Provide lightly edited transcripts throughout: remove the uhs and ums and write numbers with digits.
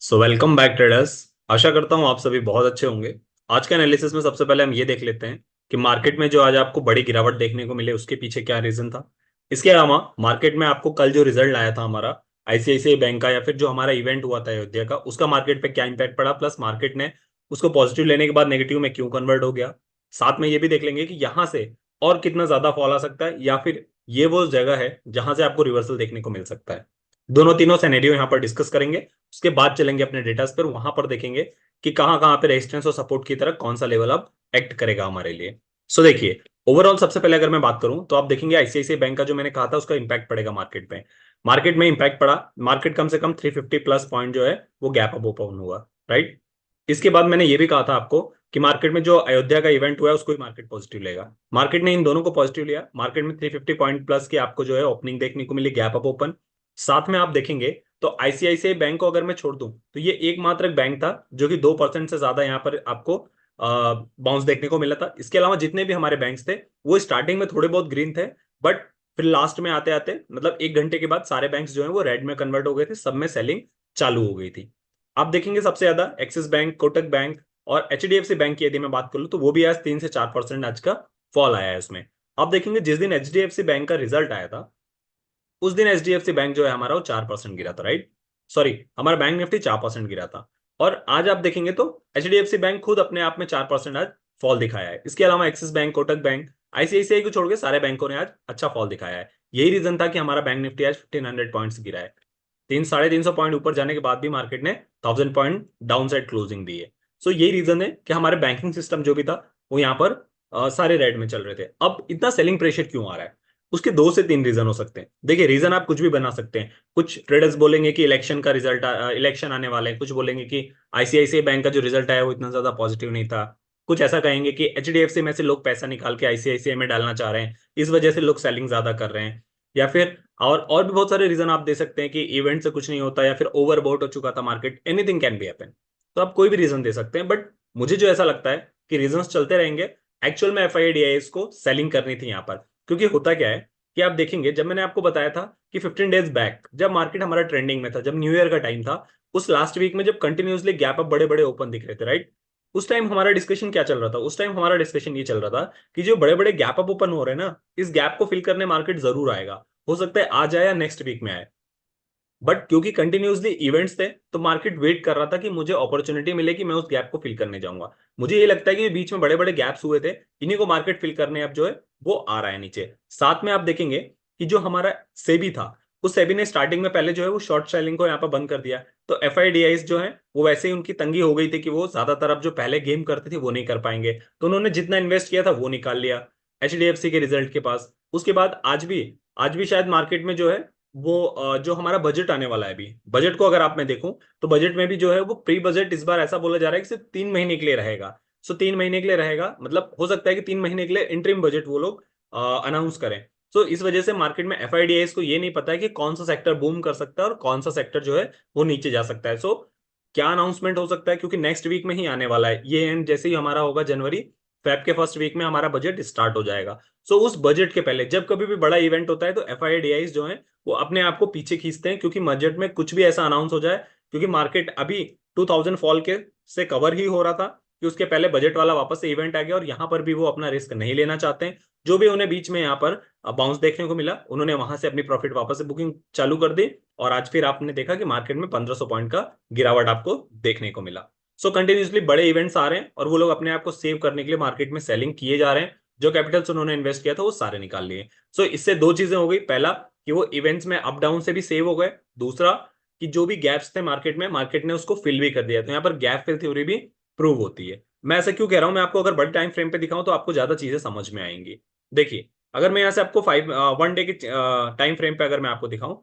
Welcome back traders. आशा करता हूँ आप सभी बहुत अच्छे होंगे। आज के एनालिसिस में सबसे पहले हम ये देख लेते हैं कि मार्केट में जो आज आपको बड़ी गिरावट देखने को मिले उसके पीछे क्या रीजन था। इसके अलावा मार्केट में आपको कल जो रिजल्ट आया था हमारा आईसीआईसीआई बैंक का, या फिर जो हमारा इवेंट हुआ था अयोध्या का, उसका मार्केट पे क्या इंपैक्ट पड़ा, प्लस मार्केट ने उसको पॉजिटिव लेने के बाद नेगेटिव में क्यों कन्वर्ट हो गया। साथ में ये भी देख लेंगे कि यहाँ से और कितना ज्यादा फॉल आ सकता है, या फिर ये वो जगह है जहां से आपको रिवर्सल देखने को मिल सकता है। दोनों तीनों सिनेरियो यहाँ पर डिस्कस करेंगे। उसके बाद चलेंगे अपने डेटास पर, वहां पर देखेंगे कि कहाँ कहाँ पे रेजिस्टेंस और सपोर्ट की तरह कौन सा लेवल अब एक्ट करेगा हमारे लिए। देखिए, ओवरऑल सबसे पहले अगर मैं बात करूं तो आप देखेंगे आईसीआईसीआई बैंक का जो मैंने कहा था उसका इंपैक्ट पड़ेगा मार्केट पे। मार्केट में इंपैक्ट पड़ा। मार्केट कम से कम 350 प्लस पॉइंट जो है वो गैप अप ओपन हुआ। राइट। इसके बाद मैंने ये भी कहा था आपको कि मार्केट में जो अयोध्या का इवेंट हुआ है उसको ही मार्केट पॉजिटिव लेगा। मार्केट ने इन दोनों को पॉजिटिव लिया। मार्केट में 350 पॉइंट प्लस की आपको जो है ओपनिंग देखने को मिली, गैप अप ओपन। साथ में आप देखेंगे तो आईसीआईसीआई बैंक को अगर मैं छोड़ दूं तो ये एकमात्र एक बैंक था जो कि 2% से ज्यादा यहाँ पर आपको बाउंस देखने को मिला था। इसके अलावा जितने भी हमारे बैंक्स थे वो स्टार्टिंग में थोड़े बहुत ग्रीन थे, बट फिर लास्ट में आते आते मतलब 1 घंटे के बाद सारे बैंक्स जो है वो रेड में कन्वर्ट हो गए थे, सब में सेलिंग चालू हो गई थी। आप देखेंगे सबसे ज्यादा एक्सिस बैंक, कोटक बैंक और एचडीएफसी बैंक की यदि मैं बात करूं तो वो भी आज 3 से 4% आज का फॉल आया है उसमें। आप देखेंगे जिस दिन एचडीएफसी बैंक का रिजल्ट आया था उस दिन एचडीएफसी बैंक जो है हमारा वो 4% गिरा था। राइट। सॉरी, हमारा बैंक निफ्टी 4% गिरा था। और आज आप देखेंगे तो एचडीएफसी बैंक खुद अपने आप में 4% आज फॉल दिखाया है। इसके अलावा axis bank, Kotak bank, ICICI को छोड़ के सारे बैंकों ने आज अच्छा फॉल दिखाया है। यही रीजन था कि हमारा बैंक निफ्टी आज 1500 पॉइंट्स गिरा है। 300-350 पॉइंट ऊपर जाने के बाद भी मार्केट ने 1000 पॉइंट डाउन साइड क्लोजिंग दी है। यही रीजन है कि हमारे बैंकिंग सिस्टम जो भी था वो यहाँ पर सारे रेड में चल रहे थे। अब इतना सेलिंग प्रेशर क्यों आ रहा है? उसके 2 से 3 रीजन हो सकते हैं। देखिए, रीजन आप कुछ भी बना सकते हैं। कुछ ट्रेडर्स बोलेंगे कि इलेक्शन का रिजल्ट, इलेक्शन आने वाले हैं। कुछ बोलेंगे कि आईसीआईसीआई बैंक का जो रिजल्ट आया वो इतना ज्यादा पॉजिटिव नहीं था। कुछ ऐसा कहेंगे कि एचडीएफसी में से लोग पैसा निकाल के आईसीआईसीआई में डालना चाह रहे हैं, इस वजह से लोग सेलिंग ज्यादा कर रहे हैं। या फिर और भी बहुत सारे रीजन आप दे सकते हैं कि इवेंट से कुछ नहीं होता, या फिर ओवरबॉट हो चुका था market. Anything can be happen. तो आप कोई भी रीजन दे सकते हैं, बट मुझे जो ऐसा लगता है कि रीजंस चलते रहेंगे। एक्चुअल में एफआईडीआईएस को सेलिंग करनी थी यहाँ पर। क्योंकि होता क्या है कि आप देखेंगे, जब मैंने आपको बताया था कि 15 डेज बैक जब मार्केट हमारा ट्रेंडिंग में था, जब न्यू ईयर का टाइम था, उस लास्ट वीक में जब कंटिन्यूसली गैप अप बड़े बड़े ओपन दिख रहे थे, राइट। उस टाइम हमारा डिस्कशन क्या चल रहा था? उस टाइम हमारा डिस्कशन ये चल रहा था कि जो बड़े बड़े गैप अप ओपन हो रहे हैं ना, इस गैप को फिल करने मार्केट जरूर आएगा। हो सकता है आज आए या नेक्स्ट वीक में आए, बट क्योंकि कंटिन्यूसली इवेंट्स थे तो मार्केट वेट कर रहा था कि मुझे अपॉर्चुनिटी मिले कि मैं उस गैप को फिल करने जाऊंगा। मुझे ये लगता है कि बीच में बड़े बड़े गैप्स हुए थे, इन्हीं को मार्केट फिल करने अब जो है वो आ रहा है नीचे। साथ में आप देखेंगे कि जो हमारा सेबी था, उस सेबी ने स्टार्टिंग में पहले जो है वो शॉर्ट सेलिंग को यहाँ पर बंद कर दिया। तो एफआईडीआईस जो है वो वैसे ही उनकी तंगी हो गई थी कि वो ज्यादातर अब जो पहले गेम करते थे वो नहीं कर पाएंगे, तो उन्होंने जितना इन्वेस्ट किया था वो निकाल लिया एचडीएफसी के रिजल्ट के पास। उसके बाद आज भी शायद मार्केट में जो है वो जो हमारा बजट आने वाला है, अभी बजट को अगर आप मैं देखूं तो बजट में भी जो है वो प्री बजट इस बार ऐसा बोला जा रहा है कि सिर्फ 3 महीने के लिए रहेगा। 3 महीने के लिए रहेगा, मतलब हो सकता है कि 3 महीने के लिए इंटरिम बजट वो लोग अनाउंस करें। इस वजह से मार्केट में एफआईडीआईस को ये नहीं पता है कि कौन सा सेक्टर बूम कर सकता है और कौन सा सेक्टर जो है वो नीचे जा सकता है। क्या अनाउंसमेंट हो सकता है, क्योंकि नेक्स्ट वीक में ही आने वाला है ये एंड, जैसे ही हमारा होगा जनवरी फेब के फर्स्ट वीक में हमारा बजट स्टार्ट हो जाएगा। उस बजट के पहले जब कभी भी बड़ा इवेंट होता है तो एफआईडीआईस जो है वो अपने आप को पीछे खींचते हैं, क्योंकि बजट में कुछ भी ऐसा अनाउंस हो जाए। क्योंकि मार्केट अभी 2000 फॉल के से कवर ही हो रहा था कि उसके पहले बजट वाला वापस से इवेंट आ गया, और यहाँ पर भी वो अपना रिस्क नहीं लेना चाहते हैं। जो भी उन्हें बीच में यहाँ पर बाउंस देखने को मिला, उन्होंने वहां से अपनी प्रॉफिट वापस से बुकिंग चालू कर दी। और आज फिर आपने देखा कि मार्केट में 1500 पॉइंट का गिरावट आपको देखने को मिला। कंटिन्यूसली बड़े इवेंट्स आ रहे हैं और वो लोग अपने आप को सेव करने के लिए मार्केट में सेलिंग किए जा रहे हैं। जो कैपिटल्स उन्होंने इन्वेस्ट किया था वो सारे निकाल लिए। इससे दो चीजें हो गई। पहला कि वो इवेंट्स में अप डाउन से भी सेव हो गए। दूसरा कि जो भी गैप्स थे मार्केट में, मार्केट ने उसको फिल भी कर दिया। तो यहाँ पर गैप फिल थ्योरी भी प्रूव होती है। मैं ऐसा क्यों कह रहा हूं? मैं आपको अगर बड़े टाइम फ्रेम पे दिखाऊं तो आपको ज्यादा चीजें समझ में आएंगी। देखिए, अगर मैं यहाँ से आपको 1 डे के टाइम फ्रेम पे अगर मैं आपको दिखाऊं,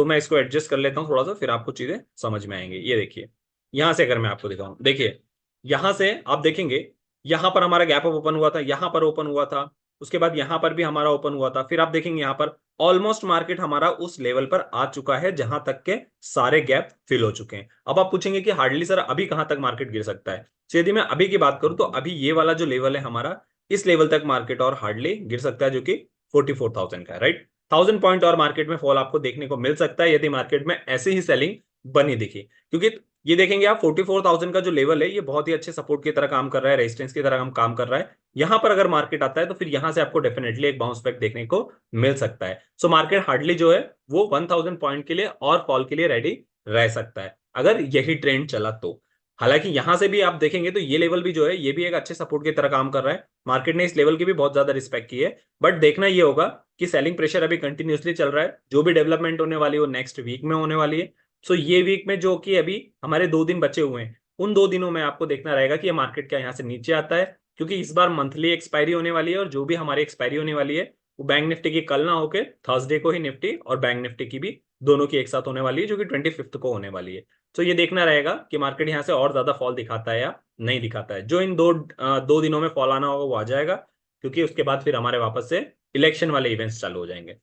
मैं इसको एडजस्ट कर लेता हूँ थोड़ा सा, फिर आपको चीजें समझ में आएंगी। ये देखिए, यहां से अगर मैं आपको दिखाऊं, देखिए यहां से आप देखेंगे, यहां पर हमारा गैप अप ओपन हुआ था, यहां पर ओपन हुआ था, उसके बाद यहां पर भी हमारा ओपन हुआ था। फिर आप देखेंगे यहां पर ऑलमोस्ट मार्केट हमारा उस लेवल पर आ चुका है जहां तक के सारे गैप फिल हो चुके हैं। अब आप पूछेंगे कि हार्डली सर अभी कहां तक मार्केट गिर सकता है? यदि मैं अभी की बात करूं तो अभी ये वाला जो लेवल है हमारा, इस लेवल तक मार्केट और हार्डली गिर सकता है, जो कि 44,000 का है। राइट। 1000 पॉइंट और मार्केट में फॉल आपको देखने को मिल सकता है यदि मार्केट में ऐसे ही सेलिंग बनी दिखी। क्योंकि ये देखेंगे आप 44,000 का जो लेवल है ये बहुत ही अच्छे सपोर्ट की तरह काम कर रहा है, रेजिस्टेंस की तरह हम काम कर रहा है। यहां पर अगर मार्केट आता है तो फिर यहां से आपको डेफिनेटली एक बाउंस बैक देखने को मिल सकता है। सो मार्केट हार्डली जो है वो 1000 पॉइंट के लिए और फॉल के लिए रेडी रह सकता है अगर यही ट्रेंड चला तो। हालांकि यहां से भी आप देखेंगे तो ये लेवल भी जो है ये भी एक अच्छे सपोर्ट की तरह काम कर रहा है, मार्केट ने इस लेवल की भी बहुत ज्यादा रिस्पेक्ट की है। बट देखना ये होगा कि सेलिंग प्रेशर अभी कंटिन्यूसली चल रहा है, जो भी डेवलपमेंट होने वाली है वो नेक्स्ट वीक में होने वाली है। सो ये वीक में जो कि अभी हमारे 2 दिन बचे हुए हैं, उन 2 दिनों में आपको देखना रहेगा कि ये मार्केट क्या यहाँ से नीचे आता है, क्योंकि इस बार मंथली एक्सपायरी होने वाली है और जो भी हमारी एक्सपायरी होने वाली है वो बैंक निफ्टी की कल ना होके थर्सडे को ही निफ्टी और बैंक निफ्टी की भी दोनों की एक साथ होने वाली है, जो कि 25 को होने वाली है। तो ये देखना रहेगा कि मार्केट यहाँ से और ज्यादा फॉल दिखाता है या नहीं दिखाता है। जो इन 2 दिनों में फॉल आना होगा वो आ जाएगा, क्योंकि उसके बाद फिर हमारे वापस से इलेक्शन वाले इवेंट्स चालू हो जाएंगे।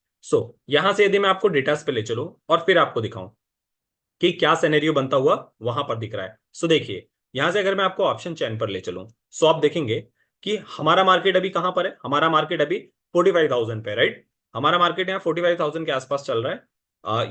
यहां से यदि मैं आपको डेटास पे ले चलूं और फिर आपको दिखाऊं कि क्या सिनेरियो बनता हुआ वहां पर दिख रहा है। देखिए, यहां से अगर मैं आपको ऑप्शन चैन पर ले चलूं, आप देखेंगे कि हमारा मार्केट अभी कहां पर है। हमारा मार्केट अभी 45,000 पे, राइट। हमारा मार्केट यहाँ 45,000 के आसपास चल रहा है।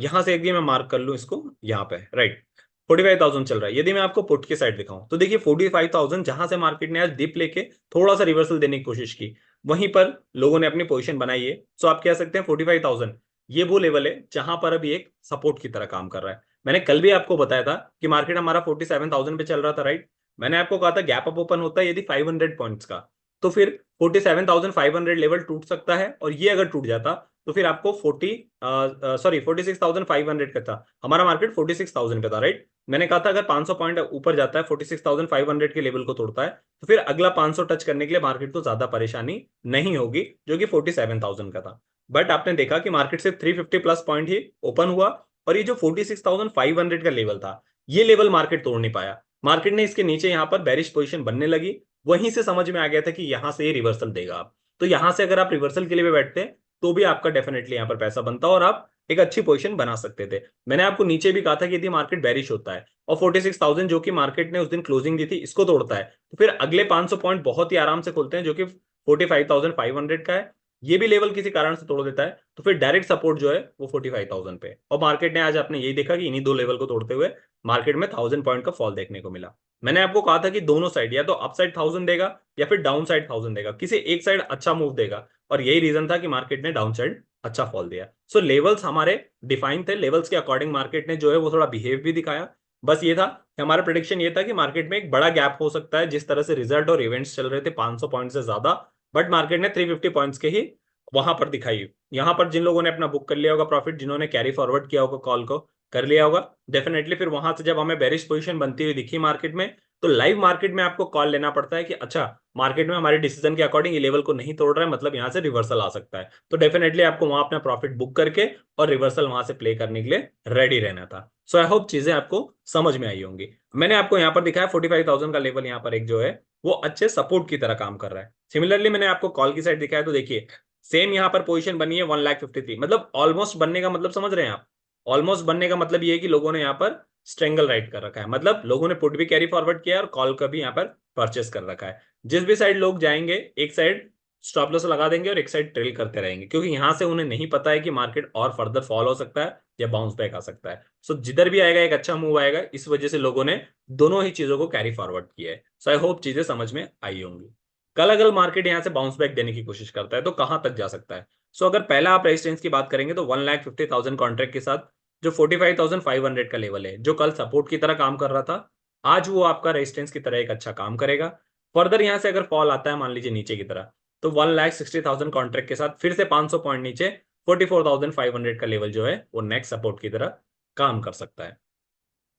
यहां से यदि मैं मार्क कर लूं इसको यहाँ पे, राइट, 45,000 चल रहा है। यदि मैं आपको पुट की साइड दिखाऊं तो देखिए 45,000 जहां से मार्केट ने आज डिप लेके थोड़ा सा रिवर्सल देने की कोशिश की, वहीं पर लोगों ने अपनी पोजीशन बनाई है। आप कह सकते हैं 45,000 ये वो लेवल है जहां पर अभी एक सपोर्ट की तरह काम कर रहा है। मैंने कल भी आपको बताया था कि मार्केट हमारा 47,000 पे चल रहा था, राइट। मैंने आपको कहा था गैप अप ओपन होता है यदि 500 पॉइंट्स का, तो फिर 47,500 लेवल टूट सकता है, और ये अगर टूट जाता तो फिर आपको 46,500 का था। हमारा मार्केट 46,000 पे था, राइट। मैंने कहा था अगर 500 पॉइंट ऊपर जाता है, 46,500 के लेवल को तोड़ता है, तो फिर अगला 500 टच करने के लिए मार्केट को ज्यादा परेशानी नहीं होगी, जो कि 47,000 का था। बट आपने देखा कि मार्केट से 350 प्लस पॉइंट ही ओपन हुआ, और ये जो 46,500 का लेवल था ये लेवल मार्केट तोड़ नहीं पाया। मार्केट ने इसके नीचे यहाँ पर बेरिश पोजीशन बनने लगी, वहीं से समझ में आ गया था कि यहां से ये रिवर्सल देगा आप। तो यहां से अगर आप रिवर्सल के लिए भी बैठते तो भी आपका डेफिनेटली यहाँ पर पैसा बनता और आप एक अच्छी पोजीशन बना सकते थे। मैंने आपको नीचे भी कहा था कि यदि मार्केट बेरिश होता है और 46,000 जो कि मार्केट ने उस दिन क्लोजिंग दी थी इसको तोड़ता है, तो फिर अगले 500 पॉइंट बहुत ही आराम से खुलते हैं, जो कि 45,500 का है। ये भी लेवल किसी कारण से तोड़ देता है तो फिर डायरेक्ट सपोर्ट जो है वो 45,000 पे। और मार्केट ने आज आपने यही देखा कि इन्हीं दो लेवल को तोड़ते हुए मार्केट में 1000 पॉइंट का फॉल देखने को मिला। मैंने आपको कहा था कि दोनों साइड या तो अप साइड 1000 देगा या फिर डाउन साइड 1000 देगा, किसी एक साइड अच्छा मूव देगा, और यही रीजन था कि मार्केट ने डाउन साइड अच्छा फॉल दिया। लेवल्स हमारे डिफाइन थे, लेवल्स के अकॉर्डिंग मार्केट ने जो है वो थोड़ा बिहेव भी दिखाया। बस ये था कि हमारा प्रेडिक्शन ये था कि मार्केट में एक बड़ा गैप हो सकता है, जिस तरह से रिजल्ट और इवेंट्स चल रहे थे 500 पॉइंट से ज्यादा, बट मार्केट ने 350 पॉइंट्स के ही वहां पर दिखाई। यहां पर जिन लोगों ने अपना बुक कर लिया होगा प्रॉफिट, जिन्होंने कैरी फॉरवर्ड किया होगा कॉल को, कर लिया होगा डेफिनेटली। फिर वहां से जब हमें बेरिश पोजीशन बनती हुई दिखी मार्केट में, तो लाइव मार्केट में आपको कॉल लेना पड़ता है कि अच्छा मार्केट में हमारे डिसीजन के अकॉर्डिंग ये लेवल को नहीं तोड़ रहा है, मतलब यहां से रिवर्सल आ सकता है। तो डेफिनेटली आपको वहां अपना प्रॉफिट बुक करके और रिवर्सल वहां से प्ले करने के लिए रेडी रहना था। आई होप चीजें आपको समझ में आई होंगी। मैंने आपको यहाँ पर दिखाया 45,000 का लेवल यहाँ पर एक जो है वो अच्छे सपोर्ट की तरह काम कर रहा है। सिमिलरली मैंने आपको कॉल की साइड दिखाया, तो देखिए सेम यहाँ पर पोजीशन बनी है 1,53,000, मतलब ऑलमोस्ट बनने का मतलब समझ रहे हैं आप। ऑलमोस्ट बनने का मतलब ये है कि लोगों ने यहाँ पर स्ट्रेंगल राइट कर रखा है, मतलब लोगों ने पुट भी कैरी फॉरवर्ड किया है और कॉल का भी यहाँ पर परचेस कर रखा है। जिस भी साइड लोग जाएंगे एक साइड स्टॉप लॉस लगा देंगे और एक साइड ट्रेल करते रहेंगे, क्योंकि यहां से उन्हें नहीं पता है कि मार्केट और फर्दर फॉल हो सकता है या बाउंस बैक आ सकता है। जिधर भी आएगा एक अच्छा मूव आएगा, इस वजह से लोगों ने दोनों ही चीजों को कैरी फॉरवर्ड किया है। आई होप चीजें समझ में आई होंगी। कल अगर मार्केट यहां से बाउंस बैक देने की कोशिश करता है तो कहां तक जा सकता है। अगर पहला आप रेजिस्टेंस की बात करेंगे तो 1,50,000 कॉन्ट्रैक्ट के साथ जो 45,500 का लेवल है, जो कल सपोर्ट की तरह काम कर रहा था, आज वो आपका रेजिस्टेंस की तरह एक अच्छा काम करेगा। फर्दर यहां से अगर फॉल आता है मान लीजिए नीचे की तरह, तो 1,60,000 कॉन्ट्रैक्ट के साथ फिर से 500 पॉइंट नीचे 44,500 का लेवल जो है वो नेक्स्ट सपोर्ट की तरह काम कर सकता है।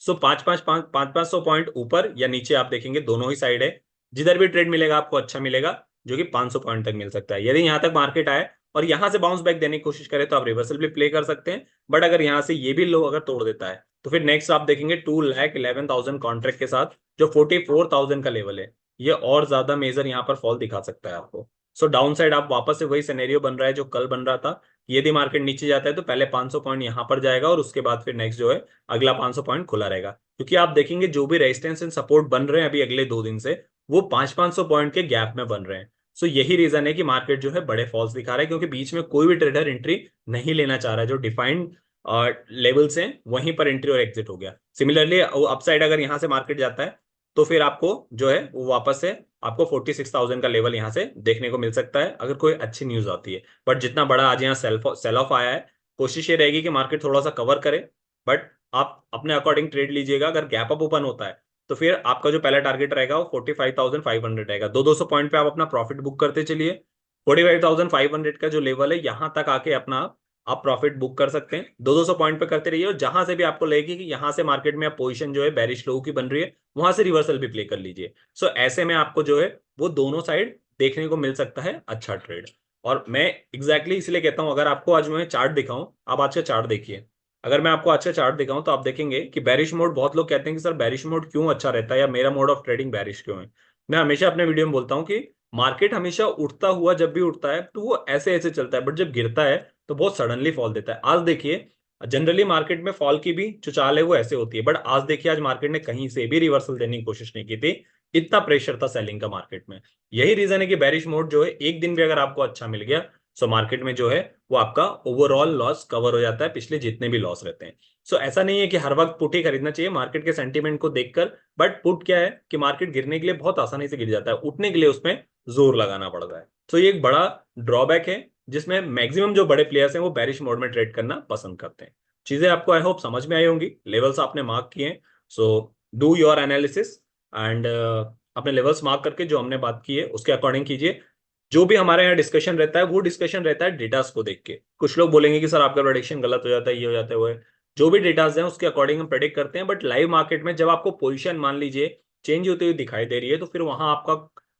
पांच सौ पॉइंट ऊपर या नीचे आप देखेंगे दोनों ही साइड है, जिधर भी ट्रेड मिलेगा आपको अच्छा मिलेगा, जो कि 500 पॉइंट तक मिल सकता है। यदि यहां तक मार्केट आए और यहां से बाउंस बैक देने की कोशिश करे तो आप रिवर्सल भी प्ले कर सकते हैं। बट अगर यहां से ये भी लो अगर तोड़ देता है तो फिर नेक्स्ट आप देखेंगे 2,11,000 कॉन्ट्रैक्ट के साथ जो 44,000 का लेवल है, ये और ज्यादा मेजर यहाँ पर फॉल दिखा सकता है आपको। डाउन साइड आप वापस से वही सिनेरियो बन रहा है जो कल बन रहा था। यदि मार्केट नीचे जाता है तो पहले 500 पॉइंट यहां पर जाएगा और उसके बाद फिर नेक्स्ट जो है अगला 500 पॉइंट खुला रहेगा, क्योंकि आप देखेंगे जो भी रेजिस्टेंस एंड सपोर्ट बन रहे हैं अभी अगले 2 दिन से वो 500-500 पॉइंट के गैप में बन रहे हैं। यही रीजन है कि मार्केट जो है बड़े फॉल्स दिखा रहा है, क्योंकि बीच में कोई भी ट्रेडर एंट्री नहीं लेना चाह रहा है। जो डिफाइंड लेवल्स हैं वहीं पर एंट्री और एग्जिट हो गया। सिमिलरली अपसाइड अगर यहाँ से मार्केट जाता है तो फिर आपको जो है वो वापस से आपको 46,000 का लेवल यहाँ से देखने को मिल सकता है अगर कोई अच्छी न्यूज आती है। बट जितना बड़ा आज यहाँ सेल ऑफ आया है, कोशिश ये रहेगी कि मार्केट थोड़ा सा कवर करे, बट आप अपने अकॉर्डिंग ट्रेड लीजिएगा। अगर गैप अप ओपन होता है तो फिर आपका जो पहला टारगेट रहेगा वो 45,500 रहेगा। 200 पॉइंट पे आप अपना प्रॉफिट बुक करते चलिए। 45,500 का जो लेवल है यहां तक आके अपना आप प्रॉफिट बुक कर सकते हैं। 200 पॉइंट पे करते रहिए और जहां से भी आपको लगेगी कि यहां से मार्केट में आप पोजीशन जो है बेरिश लोगों की बन रही है, वहां से रिवर्सल भी प्ले कर लीजिए। सो ऐसे में आपको जो है वो दोनों साइड देखने को मिल सकता है अच्छा ट्रेड। और मैं एग्जैक्टली इसलिए कहता हूं, अगर आपको आज मैं चार्ट दिखाऊं, आप आज का चार्ट देखिए। अगर मैं आपको आज का चार्ट दिखाऊं तो आप देखेंगे कि बैरिश मोड, बहुत लोग कहते हैं कि सर बैरिश मोड क्यों अच्छा रहता है या मेरा मोड ऑफ ट्रेडिंग बैरिश क्यों है। मैं हमेशा अपने वीडियो में बोलता हूं कि मार्केट हमेशा उठता हुआ जब भी उठता है तो वो ऐसे ऐसे चलता है, बट जब गिरता है तो बहुत सडनली फॉल देता है। आज देखिए, जनरली मार्केट में फॉल की भी जो चाल है वो ऐसे होती है, बट आज देखिए आज मार्केट ने कहीं से भी रिवर्सल देने की कोशिश नहीं की थी। इतना प्रेशर था सेलिंग का मार्केट में। यही रीजन है कि बैरिश मोड जो है एक दिन भी अगर आपको अच्छा मिल गया सो मार्केट में जो है वो आपका ओवरऑल लॉस कवर हो जाता है, पिछले जितने भी लॉस रहते हैं। सो ऐसा नहीं है कि हर वक्त पुट ही खरीदना चाहिए मार्केट के सेंटीमेंट को देखकर। बट पुट क्या है कि मार्केट गिरने के लिए बहुत आसानी से गिर जाता है, उठने के लिए उसमें जोर लगाना पड़ता है। तो ये एक बड़ा ड्रॉबैक है जिसमें मैक्सिमम जो बड़े प्लेयर्स हैं वो बैरिश मोड में ट्रेड करना पसंद करते हैं। चीजें आपको आई होप समझ में आई होंगी, लेवल्स आपने मार्क किए हैं। So do your analysis and अपने लेवल्स मार्क करके जो हमने बात की है उसके अकॉर्डिंग कीजिए। जो भी हमारे यहाँ डिस्कशन रहता है वो डिस्कशन रहता है डेटास को देख के। कुछ लोग बोलेंगे कि सर आपका प्रेडिक्शन गलत हो जाता है, ये हो जाता है, वो है। जो भी डेटास हैं उसके अकॉर्डिंग हम प्रेडिक्ट करते हैं, बट लाइव मार्केट में जब आपको पोजीशन मान लीजिए चेंज होती हुई दिखाई दे रही है तो फिर वहां आपका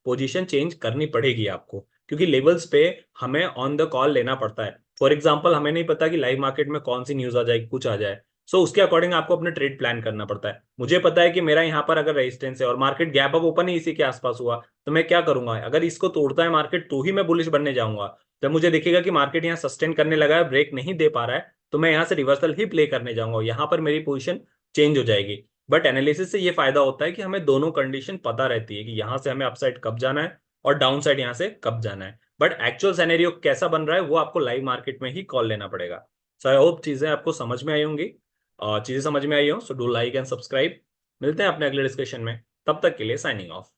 पोजीशन चेंज करनी पड़ेगी आपको, क्योंकि लेवल्स पे हमें ऑन द कॉल लेना पड़ता है। फॉर एग्जाम्पल हमें नहीं पता कि लाइव मार्केट में कौन सी न्यूज आ जाए, कुछ आ जाए। सो उसके अकॉर्डिंग आपको अपने ट्रेड प्लान करना पड़ता है। मुझे पता है कि मेरा यहाँ पर अगर रेजिस्टेंस है और मार्केट गैप अप ओपन ही इसी के आसपास हुआ तो मैं क्या करूंगा, अगर इसको तोड़ता है मार्केट तो ही मैं बुलिश बनने जाऊंगा। जब मुझे दिखेगा कि मार्केट यहाँ सस्टेन करने लगा है, ब्रेक नहीं दे पा रहा है, तो मैं यहाँ से रिवर्सल ही प्ले करने जाऊंगा, यहाँ पर मेरी पोजीशन चेंज हो जाएगी। बट एनालिसिस से ये फायदा होता है कि हमें दोनों कंडीशन पता रहती है कि यहाँ से हमें अपसाइड कब जाना है और डाउन साइड यहाँ से कब जाना है। बट एक्चुअल सिनेरियो कैसा बन रहा है वो आपको लाइव मार्केट में ही कॉल लेना पड़ेगा। सो आई होप चीजें आपको समझ में आई होंगी। चीजें समझ में आई हो so do like and subscribe. मिलते हैं अपने अगले डिस्कशन में, तब तक के लिए साइनिंग ऑफ।